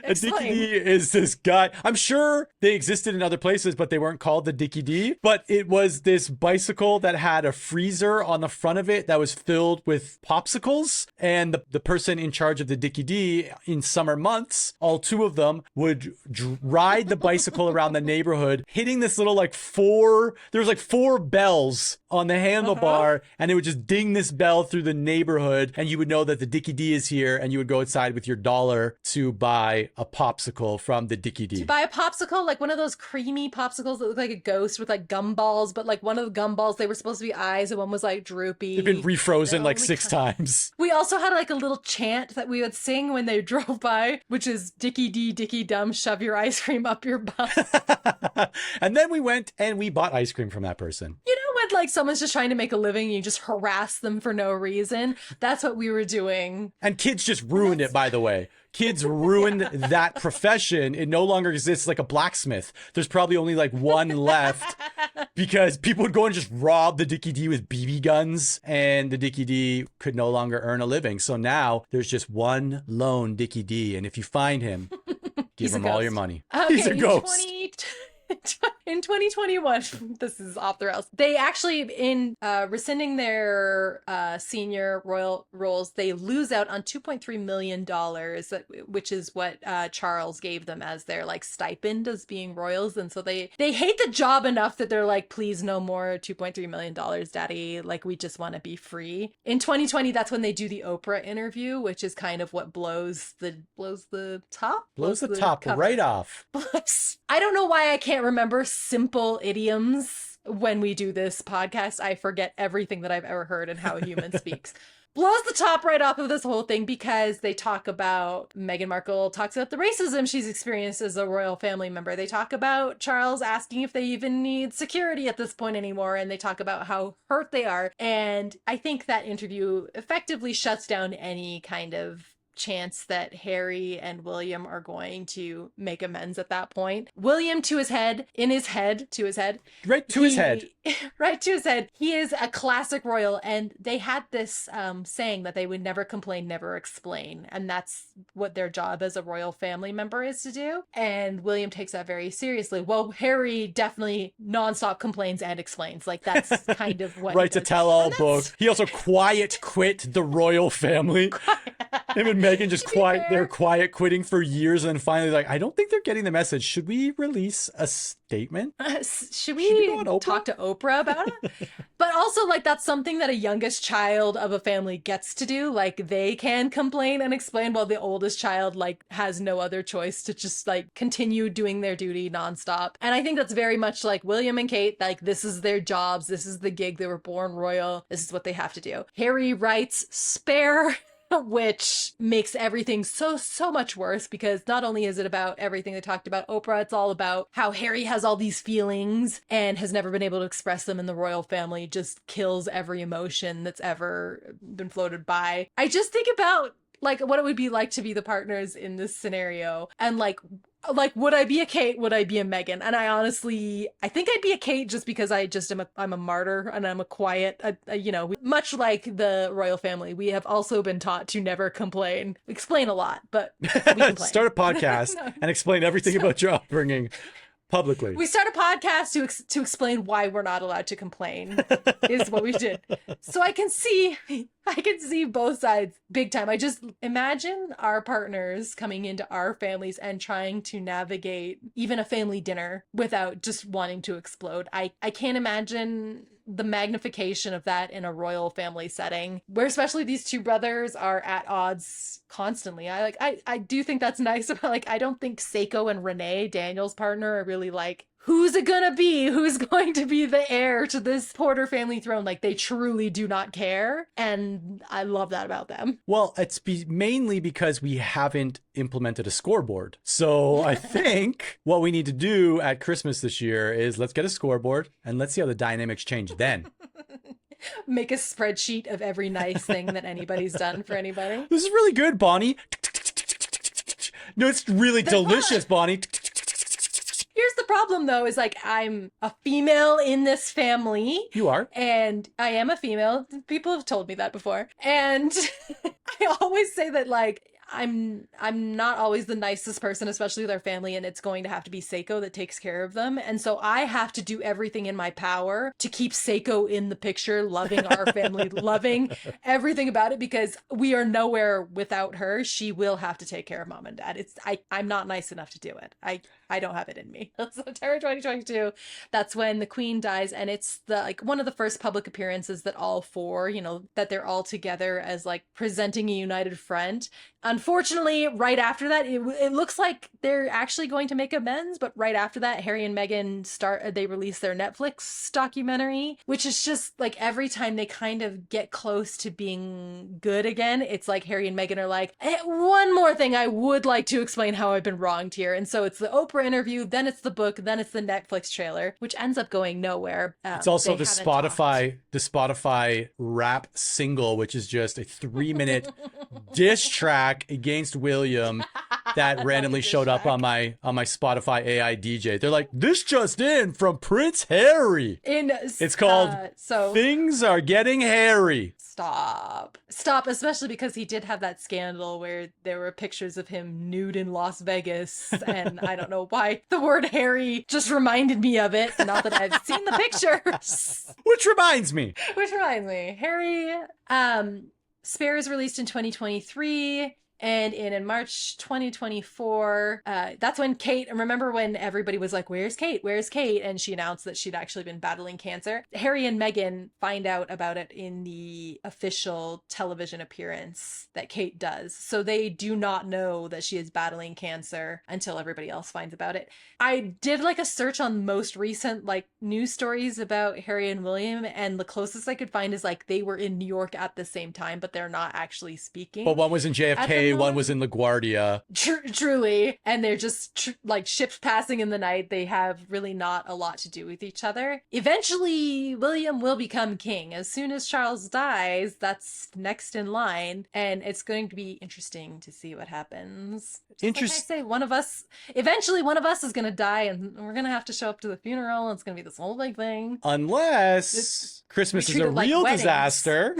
Explain. Dickie D is this guy. I'm sure they existed in other places, but they weren't called the Dickie D. But it was this bicycle that had a freezer on the front of it that was filled with popsicles. And the person in charge of the Dickie D in summer months, all 2 of them would ride the bicycle around the neighborhood, hitting this little there was 4 bells on the handlebar, and it would just ding this bell through the neighborhood, and you would know that the Dickie D is here, and you would go outside with your dollar to buy a popsicle from the Dickie D. To buy a popsicle, like one of those creamy popsicles that look like a ghost with like gumballs, but like one of the gumballs, they were supposed to be eyes, and one was like droopy. They've been refrozen 6 times. We also had like a little chant that we would sing when they drove by, which is Dickie D, Dickie Dum, shove your ice cream up your butt. And then we went and we bought ice cream from that person. You know when like someone's just trying to make a living and you just harass them for no reason? That's what we were doing. And kids just ruined it, by the way. Kids ruined that profession. It no longer exists, like a blacksmith. There's probably only like 1 left because people would go and just rob the Dickie D with BB guns, and the Dickie D could no longer earn a living. So now there's just 1 lone Dickie D, and if you find him, give him all your money. Okay, he's a ghost. In 2021, this is off the rails. They actually, in rescinding their senior royal roles, they lose out on $2.3 million, which is what Charles gave them as their like stipend as being royals. And so they hate the job enough that they're like, please no more $2.3 million, daddy. Like, we just want to be free. In 2020, that's when they do the Oprah interview, which is kind of what blows the top cover right off. I don't know why I can't remember simple idioms when we do this podcast. I forget everything that I've ever heard and how a human speaks. Blows the top right off of this whole thing because they talk about, Meghan Markle talks about the racism she's experienced as a royal family member. They talk about Charles asking if they even need security at this point anymore. And they talk about how hurt they are. And I think that interview effectively shuts down any kind of chance that Harry and William are going to make amends at that point. William right to his head. Right to his head. He is a classic royal, and they had this saying that they would never complain, never explain, and that's what their job as a royal family member is to do. And William takes that very seriously. Well, Harry definitely nonstop complains and explains. Like, that's kind of what right to tell all book. He also quiet quit the royal family. Him and Meghan just they're quiet quitting for years, and then finally like, I don't think they're getting the message. Should we release a statement? Should we talk to Oprah about it? But also, like, that's something that a youngest child of a family gets to do. Like, they can complain and explain while the oldest child like has no other choice to just like continue doing their duty nonstop. And I think that's very much like William and Kate. Like, this is their jobs. This is the gig. They were born royal. This is what they have to do. Harry writes Spare which makes everything so much worse, because not only is it about everything they talked about Oprah, it's all about how Harry has all these feelings and has never been able to express them, and the royal family just kills every emotion that's ever been floated by. I just think about like what it would be like to be the partners in this scenario, and like would I be a Kate, would I be a Meghan? And I think I'd be a Kate, just because I'm a martyr, and I'm a quiet, much like the royal family, we have also been taught to never complain. We explain a lot, but we complain. Start a podcast and explain everything about your upbringing publicly. We start a podcast to explain why we're not allowed to complain is what we did. So I can see both sides big time. I just imagine our partners coming into our families and trying to navigate even a family dinner without just wanting to explode. I can't imagine the magnification of that in a royal family setting, where especially these two brothers are at odds constantly. I do think that's nice about, like, I don't think Seiko and Renee, Daniel's partner, are really like, who's it gonna be? Who's going to be the heir to this Porter family throne? Like, they truly do not care. And I love that about them. Well, it's mainly because we haven't implemented a scoreboard. So I think what we need to do at Christmas this year is let's get a scoreboard and let's see how the dynamics change then. Make a spreadsheet of every nice thing that anybody's done for anybody. This is really good, Bonnie. No, it's really delicious, Bonnie. Here's the problem, though, is like, I'm a female in this family. You are. And I am a female. People have told me that before. And I always say that, like, I'm not always the nicest person, especially with our family, and it's going to have to be Seiko that takes care of them. And so I have to do everything in my power to keep Seiko in the picture, loving our family, loving everything about it, because we are nowhere without her. She will have to take care of mom and dad. I'm not nice enough to do it. I don't have it in me. September 2022, that's when the Queen dies, and it's one of the first public appearances that all four, that they're all together as like presenting a united front. Unfortunately, right after that, it looks like they're actually going to make amends, but right after that, Harry and Meghan they release their Netflix documentary, which is just like, every time they kind of get close to being good again, it's like Harry and Meghan are like, hey, one more thing, I would like to explain how I've been wronged here. And so it's the Oprah interview, then it's the book, then it's the Netflix trailer, which ends up going nowhere. It's also the Spotify rap single, which is just a 3-minute diss track against William that randomly showed up on my Spotify AI DJ. They're like, this just in from Prince Harry. It's called Things Are Getting Hairy. Stop, especially because he did have that scandal where there were pictures of him nude in Las Vegas, and I don't know why the word Harry just reminded me of it. Not that I've seen the pictures. Which reminds me, Harry, Spare is released in 2023. And in March 2024, that's when Kate, remember when everybody was like, where's Kate? Where's Kate? And she announced that she'd actually been battling cancer. Harry and Meghan find out about it in the official television appearance that Kate does. So they do not know that she is battling cancer until everybody else finds about it. I did like a search on most recent like news stories about Harry and William, and the closest I could find is like they were in New York at the same time, but they're not actually speaking. But one was in JFK, one was in LaGuardia. Truly. And they're just like ships passing in the night. They have really not a lot to do with each other. Eventually, William will become king. As soon as Charles dies, that's next in line. And it's going to be interesting to see what happens. Like I say, eventually one of us is going to die, and we're going to have to show up to the funeral, and it's going to be this whole big thing. Unless Christmas is a real disaster.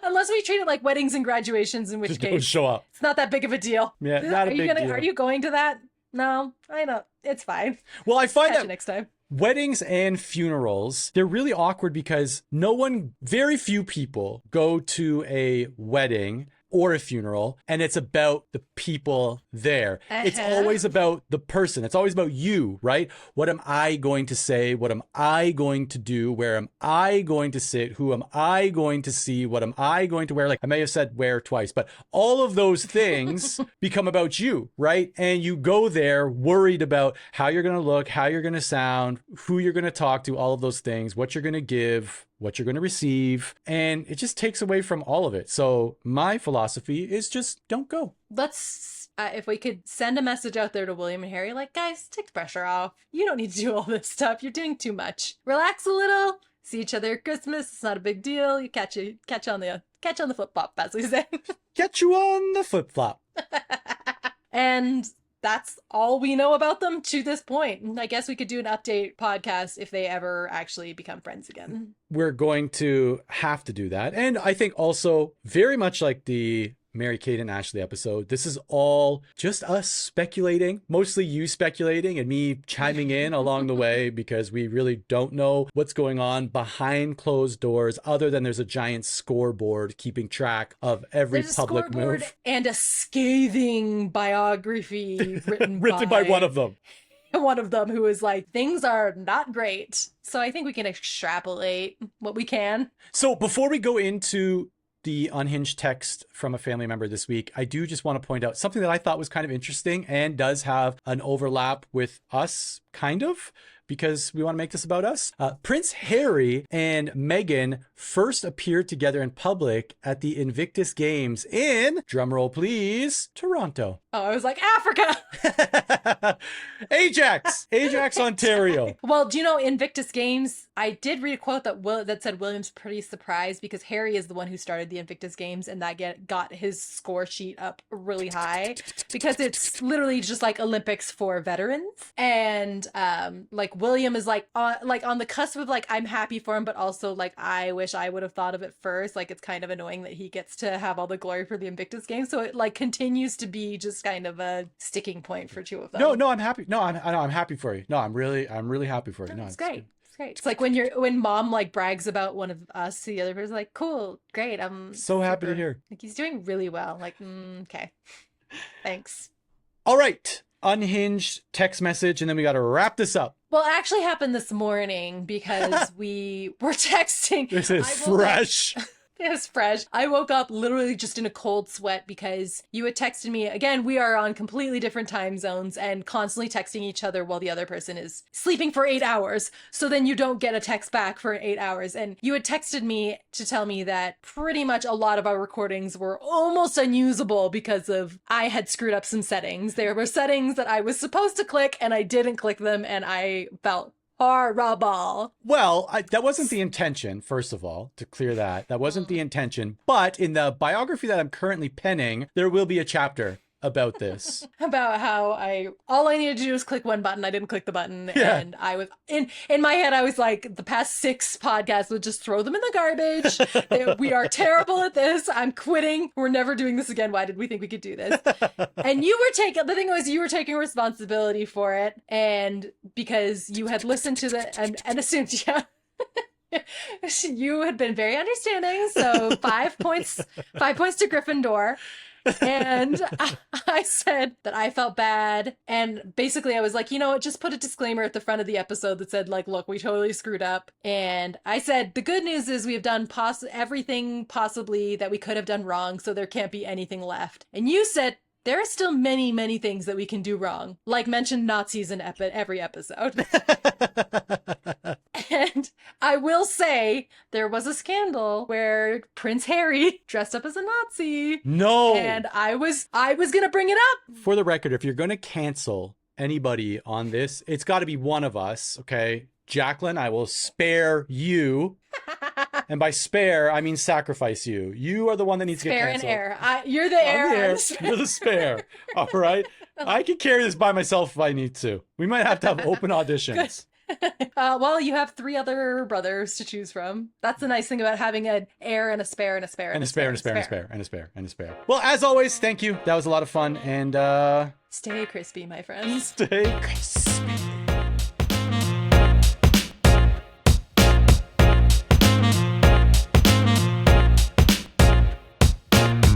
Unless we treat it like weddings and graduations, in which just case don't show up. It's not that big of a deal. Yeah, not a big deal. Are you going to that? No, I know. It's fine. Well, I find Catch that you next time. Weddings and funerals, they're really awkward because very few people go to a wedding or a funeral and it's about the people there. It's always about the person. It's always about you, right? What am I going to say? What am I going to do? Where am I going to sit? Who am I going to see? What am I going to wear? Like, I may have said wear twice, but all of those things become about you, right? And you go there worried about how you're going to look, how you're going to sound, who you're going to talk to, all of those things, what you're going to give. what you're going to receive, and it just takes away from all of it. So my philosophy is just don't go. Let's, if we could send a message out there to William and Harry, like, guys, take the pressure off. You don't need to do all this stuff. You're doing too much. Relax a little. See each other at Christmas. It's not a big deal. You catch on the flip flop, as we say. Catch you on the flip flop. And that's all we know about them to this point. I guess we could do an update podcast if they ever actually become friends again. We're going to have to do that. And I think also, very much like the Mary-Kate and Ashley episode, this is all just us speculating, mostly you speculating and me chiming in along the way, because we really don't know what's going on behind closed doors, other than there's a giant scoreboard keeping track of every public move. And a scathing biography written by one of them. One of them who is like, things are not great. So I think we can extrapolate what we can. So before we go into the unhinged text from a family member this week, I do just want to point out something that I thought was kind of interesting and does have an overlap with us, kind of, because we want to make this about us. Prince Harry and Meghan first appeared together in public at the Invictus Games in, drumroll please, Toronto. Oh, I was like, Africa! Ajax, Ontario. Well, do you know Invictus Games? I did read a quote that said William's pretty surprised because Harry is the one who started the Invictus Games, and that got his score sheet up really high because it's literally just like Olympics for veterans. And like William is like on the cusp of like, I'm happy for him, but also like, I wish I would have thought of it first. Like, it's kind of annoying that he gets to have all the glory for the Invictus Games. So it like continues to be just kind of a sticking point for two of them. No, I'm happy. No, I'm happy for you. No, I'm really happy for you. No, it's great. It's great. It's like when mom like brags about one of us to the other person, like, cool, great. I'm so happy to hear. Like, he's doing really well. Like, okay. Thanks. All right. Unhinged text message, and then we got to wrap this up. Well, it actually happened this morning because we were texting. This is fresh. It was fresh. I woke up literally just in a cold sweat because you had texted me. Again, we are on completely different time zones and constantly texting each other while the other person is sleeping for 8 hours. So then you don't get a text back for 8 hours. And you had texted me to tell me that pretty much a lot of our recordings were almost unusable because of I had screwed up some settings. There were settings that I was supposed to click and I didn't click them, and I felt horrible. Well, that wasn't the intention, first of all, to clear that. That wasn't the intention. But in the biography that I'm currently penning, there will be a chapter about this. About how all I needed to do was click one button. I didn't click the button. Yeah. And I was, in my head, I was like, the past 6 podcasts would just throw them in the garbage. We are terrible at this. I'm quitting. We're never doing this again. Why did we think we could do this? And the thing was, you were taking responsibility for it. And because you had listened to and assumed, yeah. You had been very understanding. So 5 points to Gryffindor. And I said that I felt bad. And basically I was like, you know what, just put a disclaimer at the front of the episode that said like, look, we totally screwed up. And I said, the good news is we have done everything possibly that we could have done wrong. So there can't be anything left. And you said, there are still many, many things that we can do wrong. Like mention Nazis in every episode. And I will say there was a scandal where Prince Harry dressed up as a Nazi. No. And I was going to bring it up. For the record, if you're going to cancel anybody on this, it's got to be one of us, okay? Jacqueline, I will spare you. And by spare, I mean sacrifice you. You are the one that needs to get canceled. Spare and heir. You're the heir. You're the spare. All right? I can carry this by myself if I need to. We might have to have open auditions. Well, you have 3 other brothers to choose from. That's the nice thing about having an heir and a spare and a spare and a spare and a spare and a spare and a spare and a spare. Well, as always, thank you. That was a lot of fun. And stay crispy, my friends. Stay crispy.